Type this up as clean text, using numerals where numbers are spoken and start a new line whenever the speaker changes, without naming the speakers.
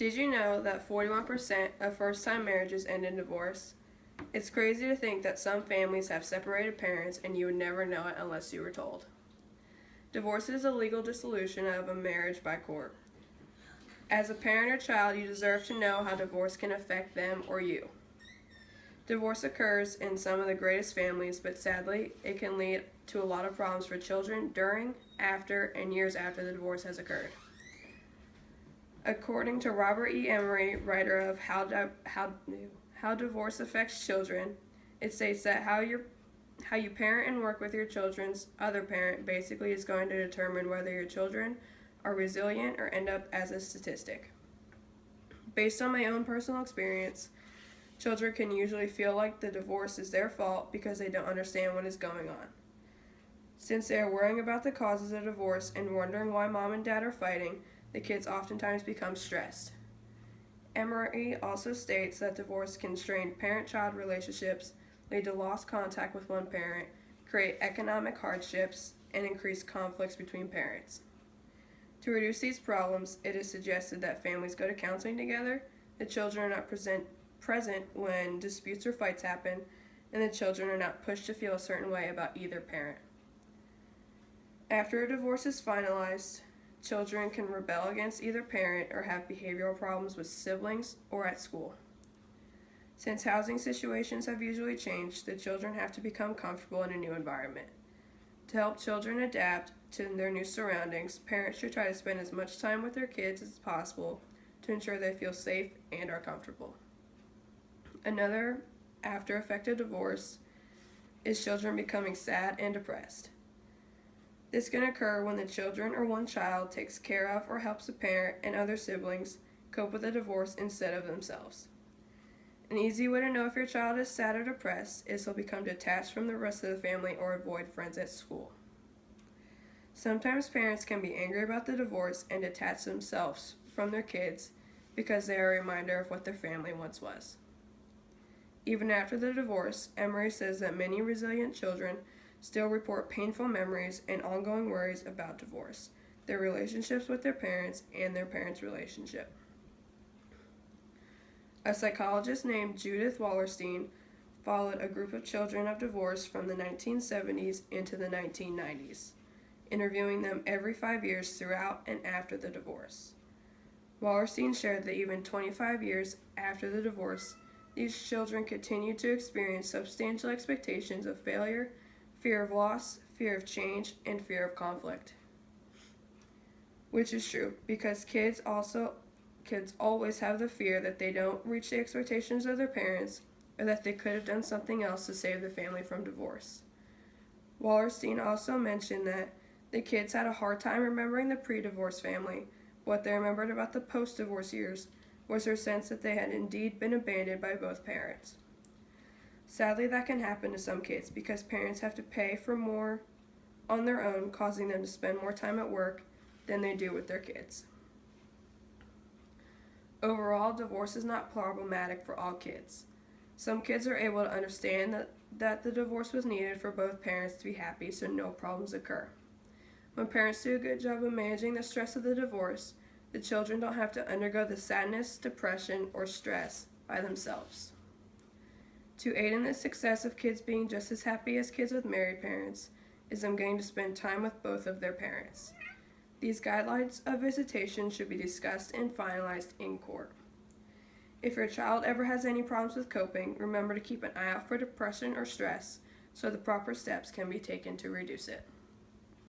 Did you know that 41% of first-time marriages end in divorce? It's crazy to think that some families have separated parents and you would never know it unless you were told. Divorce is a legal dissolution of a marriage by court. As a parent or child, you deserve to know how divorce can affect them or you. Divorce occurs in some of the greatest families, but sadly, it can lead to a lot of problems for children during, after, and years after the divorce has occurred. According to Robert E. Emery, writer of How Divorce Affects Children, it states that how you parent and work with your children's other parent basically is going to determine whether your children are resilient or end up as a statistic. Based on my own personal experience, children can usually feel like the divorce is their fault because they don't understand what is going on. Since they are worrying about the causes of divorce and wondering why mom and dad are fighting, the kids oftentimes become stressed. Emery also states that divorce can strain parent-child relationships, lead to lost contact with one parent, create economic hardships, and increase conflicts between parents. To reduce these problems, it is suggested that families go to counseling together, the children are not present when disputes or fights happen, and the children are not pushed to feel a certain way about either parent. After a divorce is finalized, children can rebel against either parent or have behavioral problems with siblings or at school. Since housing situations have usually changed, the children have to become comfortable in a new environment. To help children adapt to their new surroundings, parents should try to spend as much time with their kids as possible to ensure they feel safe and are comfortable. Another after effect of divorce is children becoming sad and depressed. This can occur when the children or one child takes care of or helps a parent and other siblings cope with a divorce instead of themselves. An easy way to know if your child is sad or depressed is they'll become detached from the rest of the family or avoid friends at school. Sometimes parents can be angry about the divorce and detach themselves from their kids because they are a reminder of what their family once was. Even after the divorce, Emery says that many resilient children still report painful memories and ongoing worries about divorce, their relationships with their parents, and their parents' relationship. A psychologist named Judith Wallerstein followed a group of children of divorce from the 1970s into the 1990s, interviewing them every 5 years throughout and after the divorce. Wallerstein shared that even 25 years after the divorce, these children continued to experience substantial expectations of failure, fear of loss, fear of change, and fear of conflict. Which is true, because kids always have the fear that they don't reach the expectations of their parents or that they could have done something else to save the family from divorce. Wallerstein also mentioned that the kids had a hard time remembering the pre-divorce family. What they remembered about the post-divorce years was their sense that they had indeed been abandoned by both parents. Sadly, that can happen to some kids because parents have to pay for more on their own, causing them to spend more time at work than they do with their kids. Overall, divorce is not problematic for all kids. Some kids are able to understand that the divorce was needed for both parents to be happy so no problems occur. When parents do a good job of managing the stress of the divorce, the children don't have to undergo the sadness, depression, or stress by themselves. To aid in the success of kids being just as happy as kids with married parents is them getting to spend time with both of their parents. These guidelines of visitation should be discussed and finalized in court. If your child ever has any problems with coping, remember to keep an eye out for depression or stress so the proper steps can be taken to reduce it.